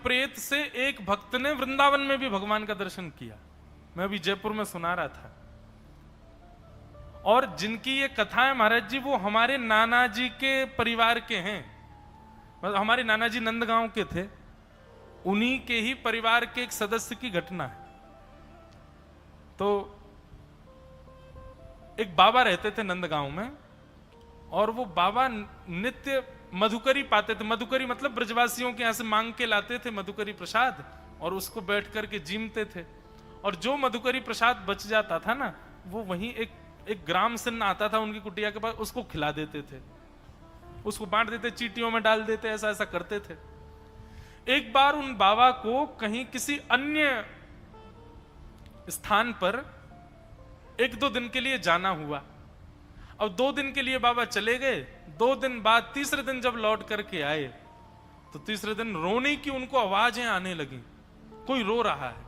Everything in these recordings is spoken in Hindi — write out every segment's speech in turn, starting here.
प्रेत से एक भक्त ने वृंदावन में भी भगवान का दर्शन किया। मैं अभी जयपुर में सुना रहा था। और जिनकी ये कथा है महाराज जी, वो हमारे नाना जी के परिवार के हैं। मतलब हमारे नाना जी नंदगांव के थे, उन्हीं के ही परिवार के एक सदस्य की घटना है। तो एक बाबा रहते थे नंदगांव में, और वो बाबा नित्य मधुकरी पाते थे। मधुकरी मतलब ब्रजवासियों के यहां से मांग के लाते थे मधुकरी प्रसाद, और उसको बैठ करके जीमते थे। और जो मधुकरी प्रसाद बच जाता था ना, वो वहीं एक ग्राम सिन्न आता था उनकी कुटिया के पास, उसको खिला देते थे, उसको बांट देते, चीटियों में डाल देते, ऐसा ऐसा करते थे। एक बार उन बाबा को कहीं किसी अन्य स्थान पर 1-2 दिन के लिए जाना हुआ। अब 2 दिन के लिए बाबा चले गए। 2 दिन बाद तीसरे दिन जब लौट करके आए, तो तीसरे दिन रोने की उनको आवाजें आने लगी, कोई रो रहा है।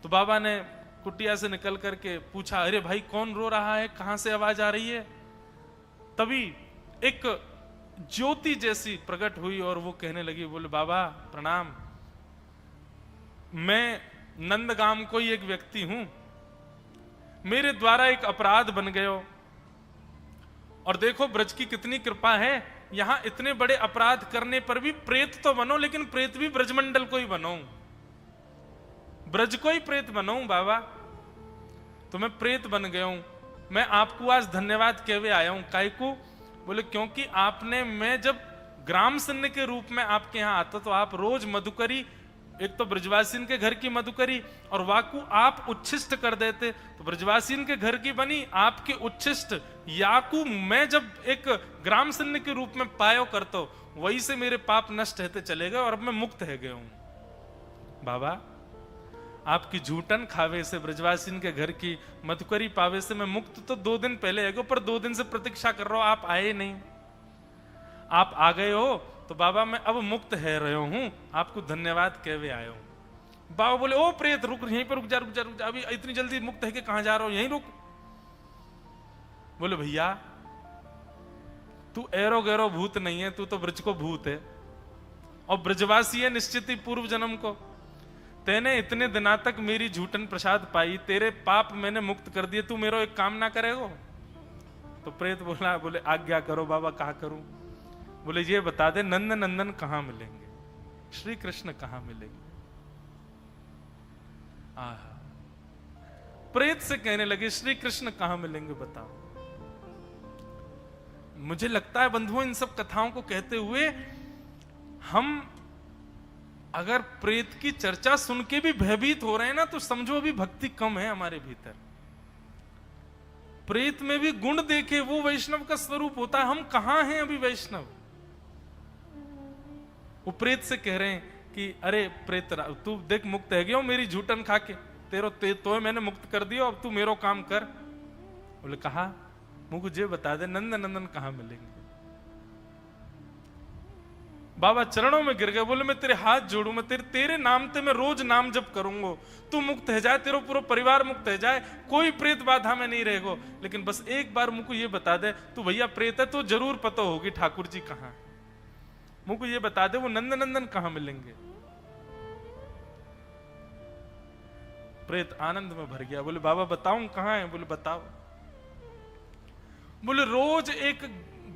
तो बाबा ने कुटिया से निकल करके पूछा, अरे भाई कौन रो रहा है, कहां से आवाज आ रही है? तभी एक ज्योति जैसी प्रकट हुई और वो कहने लगी, बोले बाबा प्रणाम, मैं नंदगाम कोई एक व्यक्ति हूं, मेरे द्वारा एक अपराध बन गयो, और देखो ब्रज की कितनी कृपा है, यहां इतने बड़े अपराध करने पर भी प्रेत तो बनो, लेकिन प्रेत भी ब्रजमंडल को ही बनो, ब्रज को ही प्रेत बनो बाबा। तो मैं प्रेत बन गया हूं, मैं आपको आज धन्यवाद कहवे आया हूं। काहे को? बोले क्योंकि आपने, मैं जब ग्राम सिन्न के रूप में आपके यहां आता तो आप रोज मधुकरी, एक तो ब्रजवासीन के घर की मधुकरी और वाकू आप उच्छिष्ट कर देते, तो ब्रजवासीन के घर की बनी आपके उच्छिष्ट याकू मैं जब एक ग्राम सिन्न के रूप में पायो करतो, वही से मेरे पाप नष्ट रहते चले गए और अब मैं मुक्त है गया हूं। बाबा आपकी झूठन खावे से, ब्रजवासीन के घर की मधुकरी पावे से मैं मुक्त तो 2 दिन पहले है गो, पर 2 दिन से प्रतीक्षा कर रहा हूं, आप आए नहीं। आप आ गए हो तो बाबा मैं अब मुक्त है रहे हूं, आपको धन्यवाद कहवे आया हूं। बाबा बोले, ओ प्रेत रुक, यहीं पर रुक जा, रुक जा, रुक जा, अभी इतनी जल्दी मुक्त है कि कहां जा रहा हो, यहीं रुक। बोले भैया तू एरो गैरो भूत नहीं है, तू तो ब्रज को भूत है, और ब्रजवासी है निश्चित ही पूर्व जन्म को। तेने इतने दिना तक मेरी झूठन प्रसाद पाई, तेरे पाप मैंने मुक्त कर दिए, तू मेरा एक काम ना करेगो? तो प्रेत बोला, बोले आज्ञा करो बाबा, कहा करूं? बोले ये बता दे, नंद नंदन कहां मिलेंगे, श्री कृष्ण कहां मिलेंगे? आहा, प्रेत से कहने लगे श्री कृष्ण कहां मिलेंगे बताओ। मुझे लगता है बंधुओं, इन सब कथाओं को कहते हुए हम अगर प्रेत की चर्चा सुन के भी भयभीत हो रहे हैं ना, तो समझो अभी भक्ति कम है हमारे भीतर। प्रेत में भी गुण देखे, वो वैष्णव का स्वरूप होता है। हम कहां हैं अभी वैष्णव? वो प्रेत से कह रहे हैं कि अरे प्रेत तू देख मुक्त है गया मेरी झूठन खा के, तो मैंने मुक्त कर दिया, अब तू मेरो काम कर। बोले कहा, मुझे बता दे नंद नंदन कहां मिलेंगे? बाबा चरणों में गिर गए, बोले मैं तेरे हाथ जोड़ू, मैं तेरे नाम ते मैं रोज नाम जप करूंगो, तू मुक्त है जाए, तेरा पूरा परिवार मुक्त है जाए, कोई प्रेत बाधा में नहीं रहेगो, लेकिन बस एक बार मुझको ये बता दे, तू भैया प्रेत है तो जरूर पता होगी ठाकुर जी कहां, मुझको ये बता दे वो नंद नंदन कहां मिलेंगे? प्रेत आनंद में भर गया, बोले बाबा बताऊं कहां है? बोले बताओ। बोले रोज एक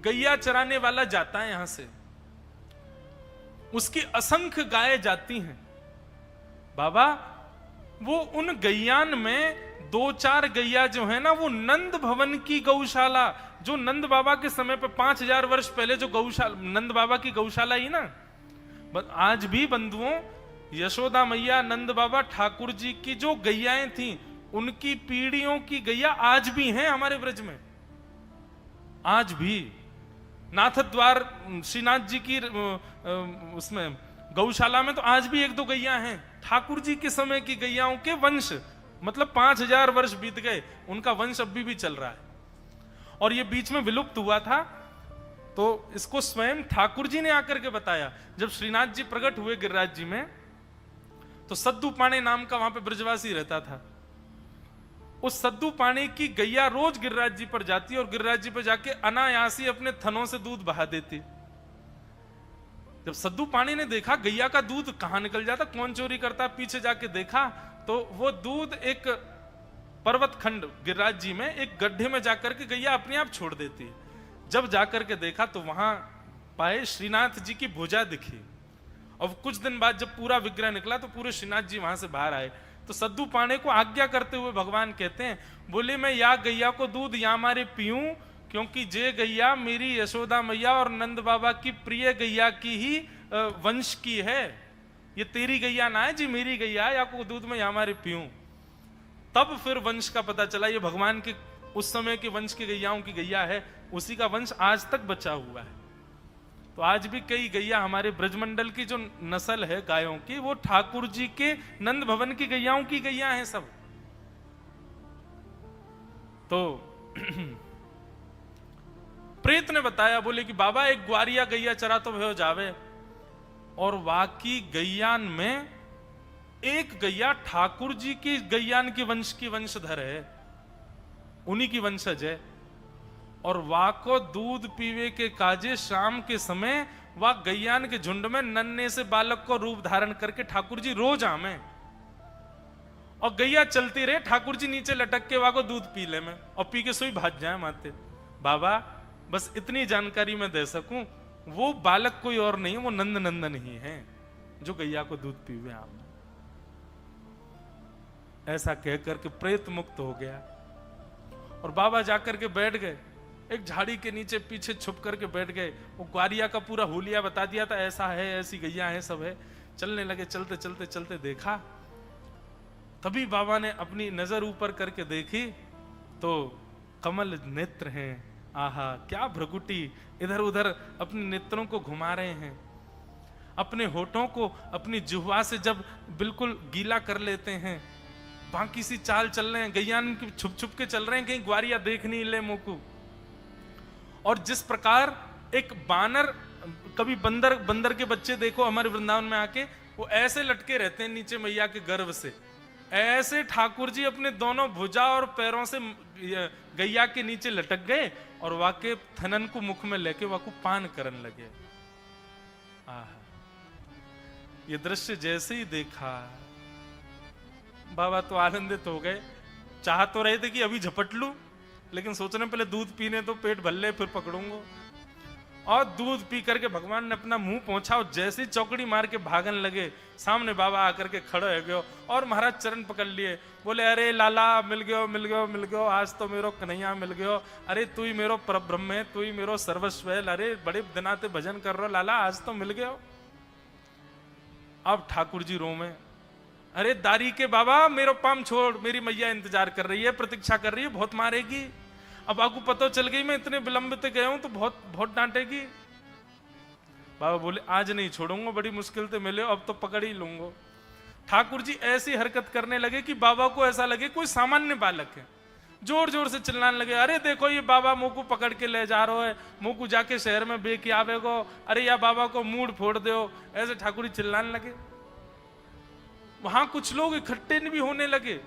गैया चराने वाला जाता है यहां से, उसकी असंख्य गायें जाती हैं बाबा, वो उन गैयान में 2-4 गैया जो है ना, वो नंद भवन की गौशाला, जो नंद बाबा के समय पे 5000 वर्ष पहले जो गौशाला, नंद बाबा की गौशाला ही ना, आज भी बंधुओं यशोदा मैया, नंद बाबा, ठाकुर जी की जो गैयाएं थी, उनकी पीढ़ियों की गैया आज भी हैं हमारे ब्रज में। आज भी नाथ द्वार श्रीनाथ जी की उसमें गौशाला में तो आज भी 1-2 गैया हैं, ठाकुर जी के समय की गैयाओं के वंश, मतलब 5000 वर्ष बीत गए, उनका वंश अभी भी चल रहा है। और ये बीच में विलुप्त हुआ था, तो इसको स्वयं ठाकुर जी ने आकर के बताया। जब श्रीनाथ जी प्रकट हुए गिरिराज जी में, तो सद्दू पाणे नाम का वहां पे ब्रजवासी रहता था। उस सद्दू पाणी की गैया रोज गिरिराज जी पर जाती और गिरिराज जी पर जाके अनायासी अपने थनों से दूध बहा देती। जब सद्दू पाणी ने देखा गैया का दूध कहां निकल जाता, कौन चोरी करता, पीछे जाके देखा तो वो दूध एक पर्वत खंड गिरिराज जी में एक गड्ढे में जाकर के गैया अपने आप छोड़ देती है। जब जाकर के देखा तो वहां पाए श्रीनाथ जी की भुजा दिखी, और कुछ दिन बाद जब पूरा विग्रह निकला तो पूरे श्रीनाथ जी वहां से बाहर आए। तो सद्दू पाणे को आज्ञा करते हुए भगवान कहते हैं, बोले मैं या गैया को दूध या मारे पीऊं, क्योंकि जे गैया मेरी यशोदा मैया और नंद बाबा की प्रिय गैया की ही वंश की है, ये तेरी गैया ना है जी, मेरी गैया है, या को दूध में या मारे पीऊं। तब फिर वंश का पता चला, ये भगवान के उस समय के वंश की गैयाओं की गैया है, उसी का वंश आज तक बचा हुआ है। तो आज भी कई गैया हमारे ब्रजमंडल की जो नस्ल है गायों की, वो ठाकुर जी के नंद भवन की गैयाओं की गैया हैं सब। तो प्रेत ने बताया, बोले कि बाबा एक ग्वारिया गैया चरा तो भयो जावे, और वाकी गैयान में एक गैया ठाकुर जी की गैयान की वंश की वंशधर है, उन्हीं की वंशज है। और वा को दूध पीवे के काजे शाम के समय वह गैयान के झुंड में नन्हे से बालक को रूप धारण करके ठाकुर जी रोज आमे, और गैया चलती रहे, ठाकुर जी नीचे लटक के वहां को दूध पी ले में, और पी के सोई भाग जाए माते। बाबा बस इतनी जानकारी मैं दे सकूं, वो बालक कोई और नहीं है, वो नंद नंदन ही है जो गैया को दूध पीवे आम। ऐसा कहकर के प्रेत मुक्त हो गया, और बाबा जाकर के बैठ गए एक झाड़ी के नीचे, पीछे छुप करके बैठ गए। वो ग्वारिया का पूरा हुलिया बता दिया था, ऐसा है, ऐसी गैया है, सब है। चलने लगे, चलते चलते चलते देखा, तभी बाबा ने अपनी नजर ऊपर करके देखी तो कमल नेत्र हैं, आहा क्या भ्रगुटी, इधर उधर अपने नेत्रों को घुमा रहे हैं, अपने होठों को अपनी जिह्वा से जब बिल्कुल गीला कर लेते हैं, बाकी सी चाल चल रहे हैं, गैयान की छुप छुप के चल रहे हैं, कहीं ग्वारिया देख नहीं ले मोकू। और जिस प्रकार एक बानर, कभी बंदर के बच्चे देखो हमारे वृंदावन में आके, वो ऐसे लटके रहते हैं नीचे मैया के गर्भ से, ऐसे ठाकुर जी अपने दोनों भुजा और पैरों से गैया के नीचे लटक गए, और वाके थनन को मुख में लेके वाको पान करने लगे। ये दृश्य जैसे ही देखा बाबा तो आनंदित हो गए, चाह तो रहे थे कि अभी झपट लूं, लेकिन सोचने पहले दूध पीने तो पेट भर ले फिर पकड़ूंगा। और दूध पी करके भगवान ने अपना मुंह पहुंचा, और जैसे ही चौकड़ी मार के भागन लगे, सामने बाबा आकर के खड़े हो गए, और महाराज चरण पकड़ लिए, बोले अरे लाला मिल गयो मिल गयो मिल गयो, आज तो मेरो कन्हैया मिल गयो, अरे तू ही मेरो परब्रह्म है, तू ही मेरो सर्वस्व है, अरे बड़े दिनाते भजन कर रहे हो लाला, आज तो मिल गयो। अब ठाकुर जी रो में, अरे दारी के बाबा मेरो पाम छोड़, मेरी मैया इंतजार कर रही है, प्रतीक्षा कर रही है, बहुत मारेगी, अब आपको पता चल गई मैं इतने विलंबित गए हूं तो बहुत बहुत डांटेगी। बाबा बोले आज नहीं छोड़ूंगा, बड़ी मुश्किल से मिले, अब तो पकड़ ही लूंगा। ठाकुर जी ऐसी हरकत करने लगे कि बाबा को ऐसा लगे कोई सामान्य बालक है, जोर जोर से चिल्लाने लगे, अरे देखो ये बाबा मुंह को पकड़ के ले जा रहा है, मुंह को जाके शहर में बेकी आवेगो, अरे या बाबा को मूड फोड़ दो, ऐसे ठाकुर जी चिल्लाने लगे। वहां कुछ लोग इकट्ठे भी होने लगे,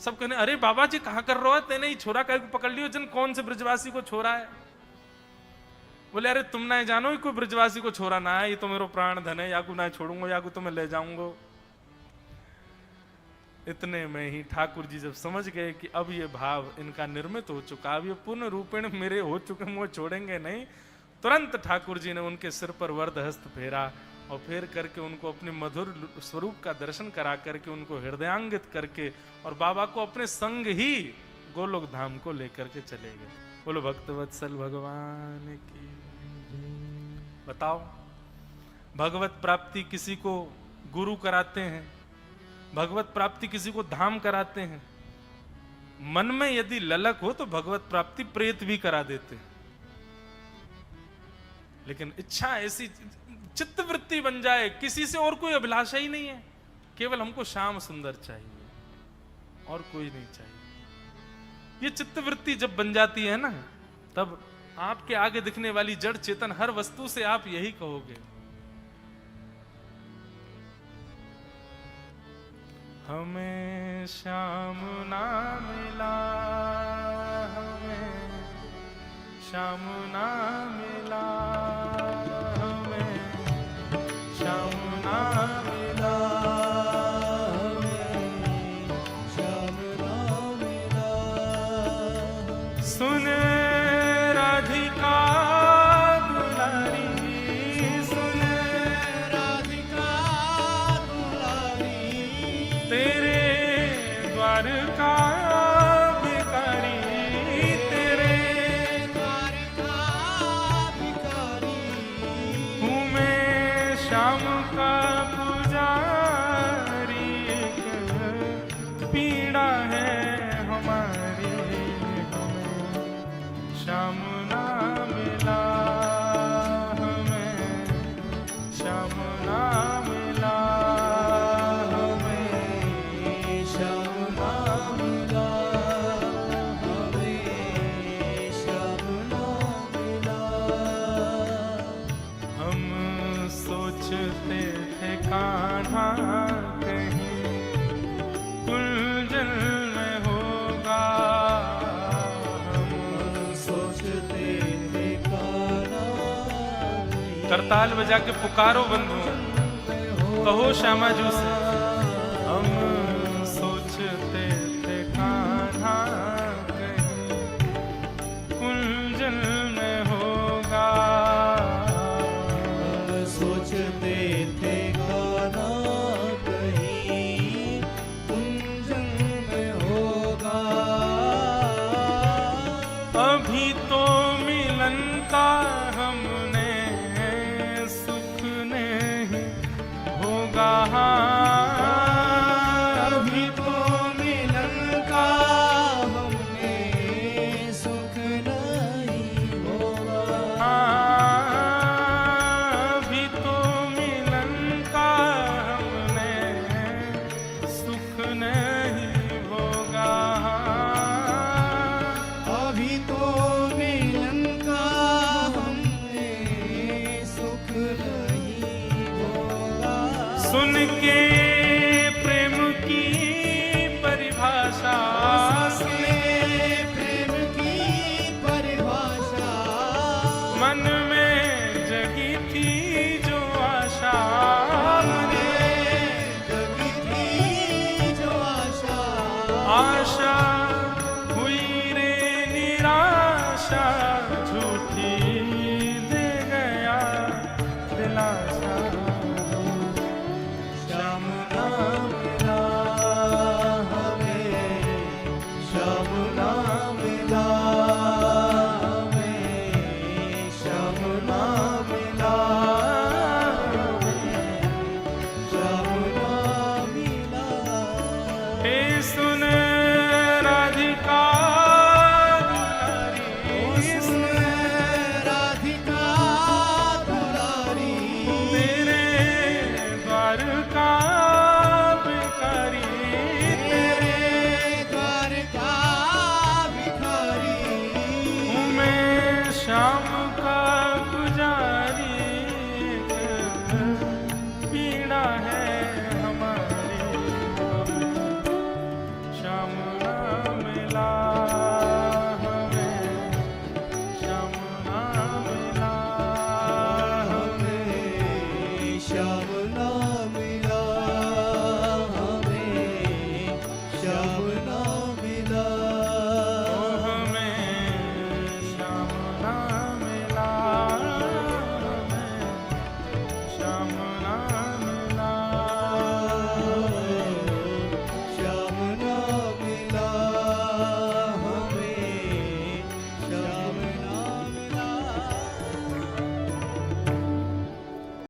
सब कहने अरे बाबा जी कहां कर रहे हो, तेने ही छोरा कहीं को पकड़ लियो, जन कौन से ब्रजवासी को छोरा है। बोले अरे तुम ना जानो कोई ब्रजवासी को छोरा ना है, ये तो मेरो प्राण धन है, याकू ना छोड़ूंगा, याकू तो मैं ले जाऊंगा। इतने में ही ठाकुर जी जब समझ गए कि अब ये भाव इनका निर्मित हो चुका, अब ये पूर्ण रूपेण मेरे हो चुके, वो छोड़ेंगे नहीं, तुरंत ठाकुर जी ने उनके सिर पर वरद हस्त फेरा, और फेर करके उनको अपने मधुर स्वरूप का दर्शन करा करके उनको हृदयांगित करके, और बाबा को अपने संग ही गोलोक धाम को लेकर के चले गए। बोलो भक्तवत्सल भगवान की। बताओ, भगवत प्राप्ति किसी को गुरु कराते हैं, भगवत प्राप्ति किसी को धाम कराते हैं, मन में यदि ललक हो तो भगवत प्राप्ति प्रेत भी करा देते हैं। लेकिन इच्छा ऐसी चित्त वृत्ति बन जाए, किसी से और कोई अभिलाषा ही नहीं है, केवल हमको श्याम सुंदर चाहिए और कोई नहीं चाहिए। ये चित्त वृत्ति जब बन जाती है ना, तब आपके आगे दिखने वाली जड़ चेतन हर वस्तु से आप यही कहोगे, हमें श्याम ना मिला, हमें श्याम ना मिला, हमें द्वारका भिखारी तेरे द्वारका भिखारी हूँ मैं श्याम का पुजारी पीड़ा है हमारी हमें श्याम ना मिला हमें श्याम ना मिला सोचते थे कान्हा कहीं कुंजल में होगा हम सोचते थे कान्हा करताल बजा के पुकारो बंधु कहो श्यामा जू से हम सोचते थे कान्हा कहीं कुंजल में होगा सोचते थे गाना कहीं कुंजल में होगा अभी तो मिलन का हमने सुख नहीं होगा अभी तो मिलन का हमने सुख नहीं होगा अभी तो मिलन का हमने सुख नहीं होगा अभी तो मिलन का हमने सुख नहीं होगा सुन के प्रेम की परिभाषा उसके प्रेम की परिभाषा मन में जगी थी जो आशा जगी थी जो आशा आशा हुई रे निराशा झूठी दे गया दिलासा श्याम ना मिला हमें श्याम ना मिला हमें श्याम ना मिला हमें श्याम ना मिला हे सुन राधिका दुलारी सुन राधिका दुलारी तेरे द्वारका